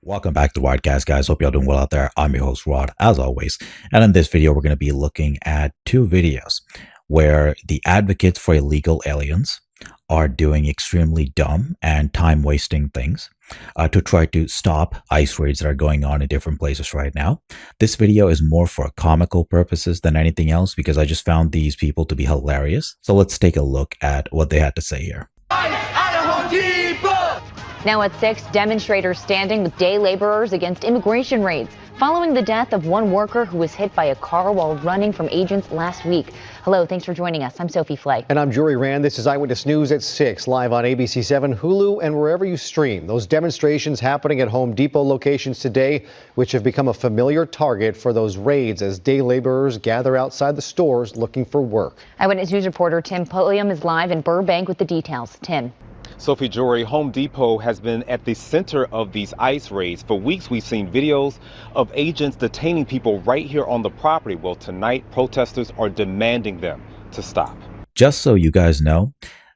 Welcome back to Rodecast, guys. Hope y'all doing well out there. I'm your host, Rod, as always. And in this video, we're going to be looking at two videos where the advocates for illegal aliens are doing extremely dumb and time-wasting things to try to stop ICE raids that are going on in different places right now. This video is more for comical purposes than anything else because I just found these people to be hilarious. So let's take a look at what they had to say here. Now at 6, demonstrators standing with day laborers against immigration raids following the death of one worker who was hit by a car while running from agents last week. Hello, thanks for joining us. I'm Sophie Flay. And I'm Jory Rand. This is Eyewitness News at 6, live on ABC 7, Hulu, and wherever you stream. Those demonstrations happening at Home Depot locations today, which have become a familiar target for those raids as day laborers gather outside the stores looking for work. Eyewitness News reporter Tim Pulliam is live in Burbank with the details. Tim. Sophie, Jory, Home Depot has been at the center of these ICE raids. For weeks, we've seen videos of agents detaining people right here on the property. Well, tonight, protesters are demanding them to stop. Just so you guys know,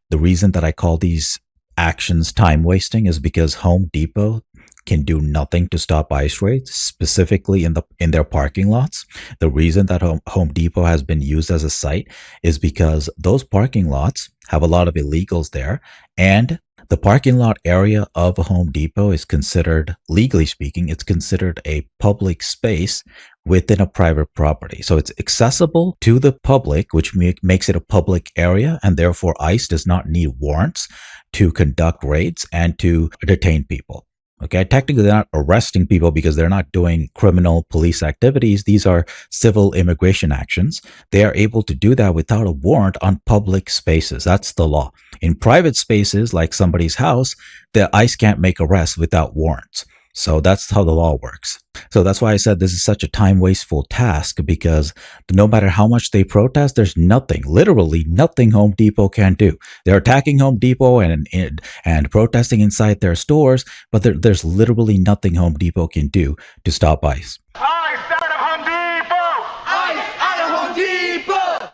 the reason that I call these actions time wasting is because Home Depot can do nothing to stop ICE raids, specifically in their parking lots. The reason that Home Depot has been used as a site is because those parking lots have a lot of illegals there, and the parking lot area of a Home Depot is considered, legally speaking, it's considered a public space within a private property. So it's accessible to the public, which makes it a public area, and therefore ICE does not need warrants to conduct raids and to detain people. Okay, technically they're not arresting people because they're not doing criminal police activities. These are civil immigration actions. They are able to do that without a warrant on public spaces. That's the law. In private spaces like somebody's house, the ICE can't make arrests without warrants. So that's how the law works. So that's why I said this is such a time wasteful task, because no matter how much they protest, there's nothing, literally nothing Home Depot can do. They're attacking Home Depot and protesting inside their stores, but there's literally nothing Home Depot can do to stop ICE. ICE out of Home Depot! ICE out of Home Depot!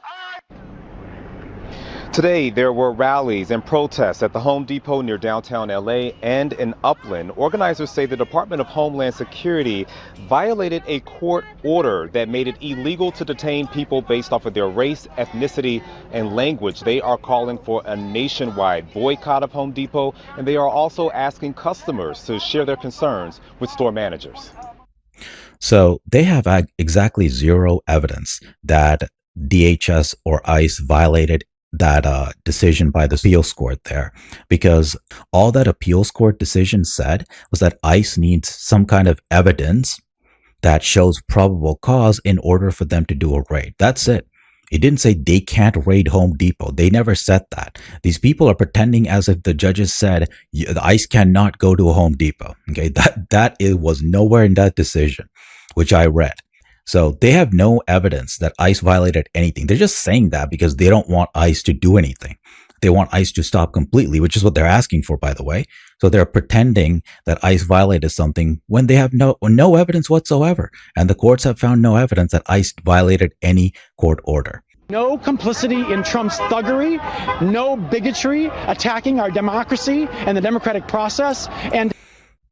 Today, there were rallies and protests at the Home Depot near downtown LA and in Upland. Organizers say the Department of Homeland Security violated a court order that made it illegal to detain people based off of their race, ethnicity, and language. They are calling for a nationwide boycott of Home Depot, and they are also asking customers to share their concerns with store managers. So they have exactly zero evidence that DHS or ICE violated that decision by the appeals court there, because all that appeals court decision said was that ICE needs some kind of evidence that shows probable cause in order for them to do a raid. That's it. It didn't say they can't raid Home Depot. They never said that. These people are pretending as if the judges said the ICE cannot go to a Home Depot. Okay, that was nowhere in that decision, which I read. So they have no evidence that ICE violated anything. They're just saying that because they don't want ICE to do anything. They want ICE to stop completely, which is what they're asking for, by the way. So they're pretending that ICE violated something when they have no evidence whatsoever. And the courts have found no evidence that ICE violated any court order. No complicity in Trump's thuggery, no bigotry attacking our democracy and the democratic process, and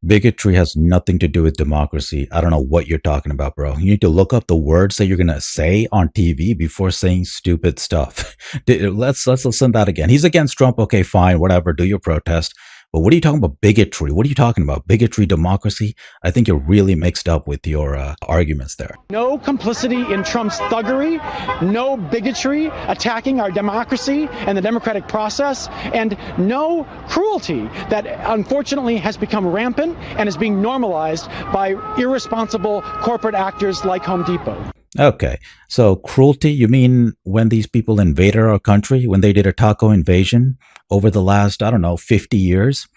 bigotry has nothing to do with democracy. I don't know what you're talking about, bro. You need to look up the words that you're going to say on TV before saying stupid stuff. Let's listen to that again. He's against Trump. Okay, fine, whatever. Do your protest. But what are you talking about? Bigotry. What are you talking about? Bigotry, democracy? I think you're really mixed up with your arguments there. no complicity in Trump's thuggery, no bigotry attacking our democracy and the democratic process, and no cruelty that unfortunately has become rampant and is being normalized by irresponsible corporate actors like Home Depot. Okay, so cruelty, you mean when these people invaded our country, when they did a taco invasion over the last, 50 years,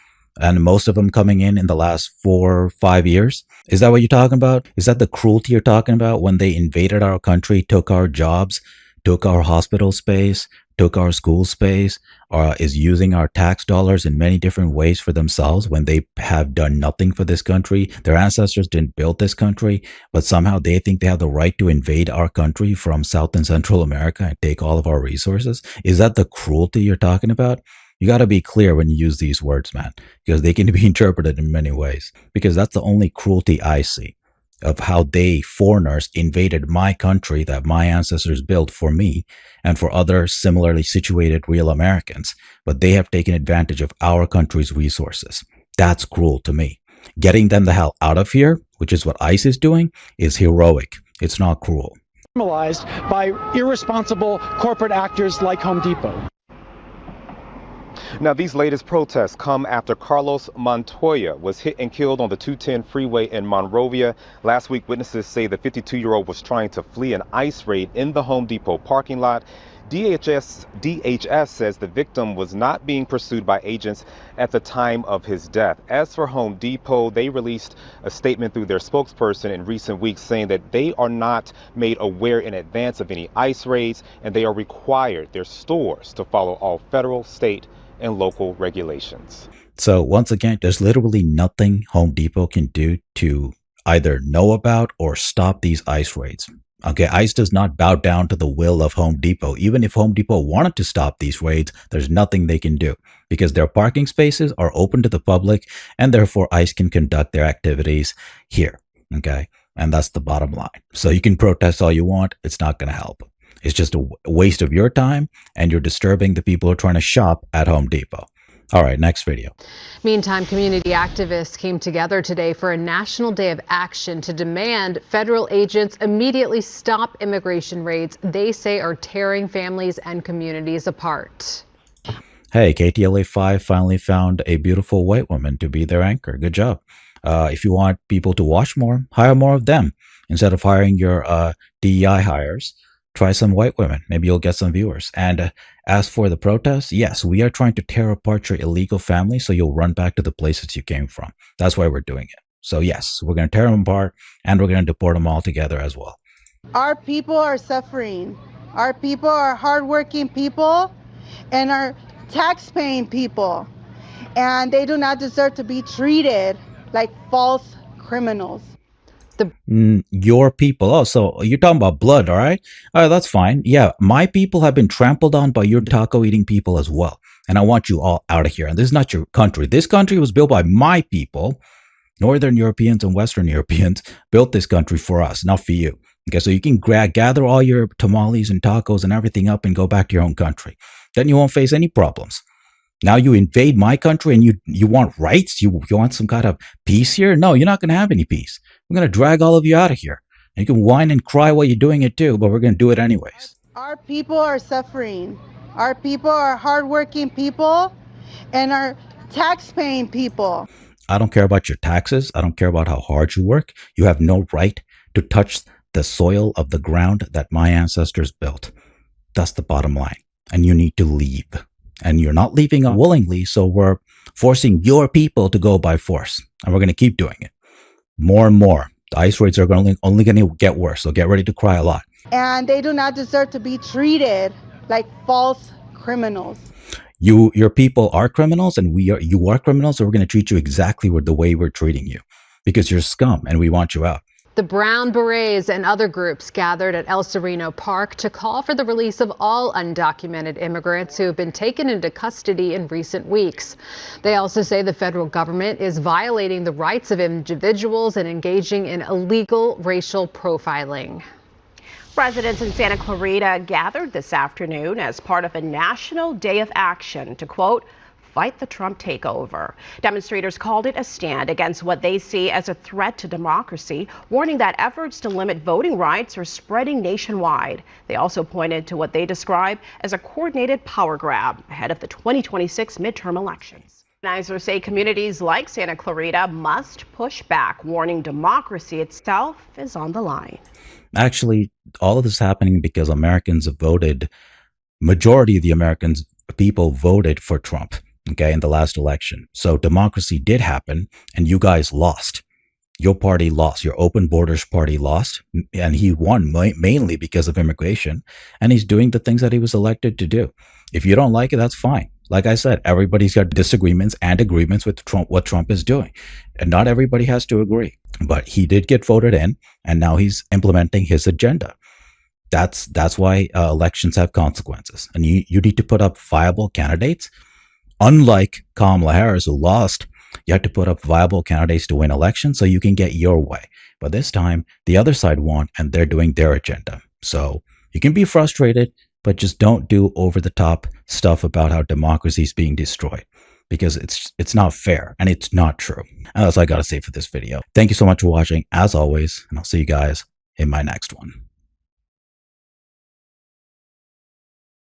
and most of them coming in the last 4 or 5 years? Is that what you're talking about? Is that the cruelty you're talking about, when they invaded our country, took our jobs, took our hospital space, took our school space, or is using our tax dollars in many different ways for themselves when they have done nothing for this country? Their ancestors didn't build this country, but somehow they think they have the right to invade our country from South and Central America and take all of our resources. Is that the cruelty you're talking about? You got to be clear when you use these words, man, because they can be interpreted in many ways. Because that's the only cruelty I see of how they, foreigners, invaded my country that my ancestors built for me and for other similarly situated real Americans. But they have taken advantage of our country's resources. That's cruel to me. Getting them the hell out of here, which is what ICE is doing, is heroic. It's not cruel. Normalized by irresponsible corporate actors like Home Depot. Now, these latest protests come after Carlos Montoya was hit and killed on the 210 freeway in Monrovia. Last week, witnesses say the 52-year-old was trying to flee an ICE raid in the Home Depot parking lot. DHS says the victim was not being pursued by agents at the time of his death. As for Home Depot, they released a statement through their spokesperson in recent weeks saying that they are not made aware in advance of any ICE raids, and they are required, their stores, to follow all federal, state, and local regulations. So once again, there's literally nothing Home Depot can do to either know about or stop these ICE raids. Okay, ICE does not bow down to the will of Home Depot. Even if Home Depot wanted to stop these raids, there's nothing they can do because their parking spaces are open to the public and therefore ICE can conduct their activities here. Okay, and that's the bottom line. So you can protest all you want. It's not going to help. It's just a waste of your time and you're disturbing the people who are trying to shop at Home Depot. All right, next video. Meantime, community activists came together today for a national day of action to demand federal agents immediately stop immigration raids they say are tearing families and communities apart. Hey, KTLA 5 finally found a beautiful white woman to be their anchor. Good job. If you want people to watch more, hire more of them. Instead of hiring your DEI hires, try some white women. Maybe you'll get some viewers. And as for the protests, yes, we are trying to tear apart your illegal family so you'll run back to the places you came from. That's why we're doing it. So yes, we're going to tear them apart and we're going to deport them all together as well. Our people are suffering. Our people are hardworking people and are tax-paying people. And they do not deserve to be treated like false criminals. Your people. Oh, so you're talking about blood, all right? All right, that's fine. Yeah, my people have been trampled on by your taco-eating people as well. And I want you all out of here. And this is not your country. This country was built by my people. Northern Europeans and Western Europeans built this country for us, not for you. Okay, so you can gather all your tamales and tacos and everything up and go back to your own country. Then you won't face any problems. Now you invade my country and you want rights? You want some kind of peace here? No, you're not going to have any peace. We're going to drag all of you out of here. You can whine and cry while you're doing it too, but we're going to do it anyways. Our people are suffering. Our people are hardworking people and are tax-paying people. I don't care about your taxes. I don't care about how hard you work. You have no right to touch the soil of the ground that my ancestors built. That's the bottom line. And you need to leave. And you're not leaving willingly, so we're forcing your people to go by force. And we're going to keep doing it. More and more. The ICE raids are only going to get worse, so get ready to cry a lot. And they do not deserve to be treated like false criminals. Your people are criminals, and you are criminals, so we're going to treat you exactly the way we're treating you. Because you're scum, and we want you out. The Brown Berets and other groups gathered at El Sereno Park to call for the release of all undocumented immigrants who have been taken into custody in recent weeks. They also say the federal government is violating the rights of individuals and engaging in illegal racial profiling. Residents in Santa Clarita gathered this afternoon as part of a national day of action to, quote, fight the Trump takeover. Demonstrators called it a stand against what they see as a threat to democracy, warning that efforts to limit voting rights are spreading nationwide. They also pointed to what they describe as a coordinated power grab ahead of the 2026 midterm elections. Organizers say communities like Santa Clarita must push back, warning democracy itself is on the line. Actually, all of this is happening because Americans have voted, majority of the people voted for Trump. Okay, in the last election. So democracy did happen and you guys lost. Your party lost. Your open borders party lost. And he won mainly because of immigration. And he's doing the things that he was elected to do. If you don't like it, that's fine. Like I said, everybody's got disagreements and agreements with Trump, what Trump is doing. And not everybody has to agree. But he did get voted in and now he's implementing his agenda. That's why elections have consequences. And you need to put up viable candidates Unlike Kamala Harris, who lost, you have to put up viable candidates to win elections so you can get your way. But this time, the other side won, and they're doing their agenda. So you can be frustrated, but just don't do over-the-top stuff about how democracy is being destroyed, because it's not fair, and it's not true. And that's all I got to say for this video. Thank you so much for watching, as always, and I'll see you guys in my next one.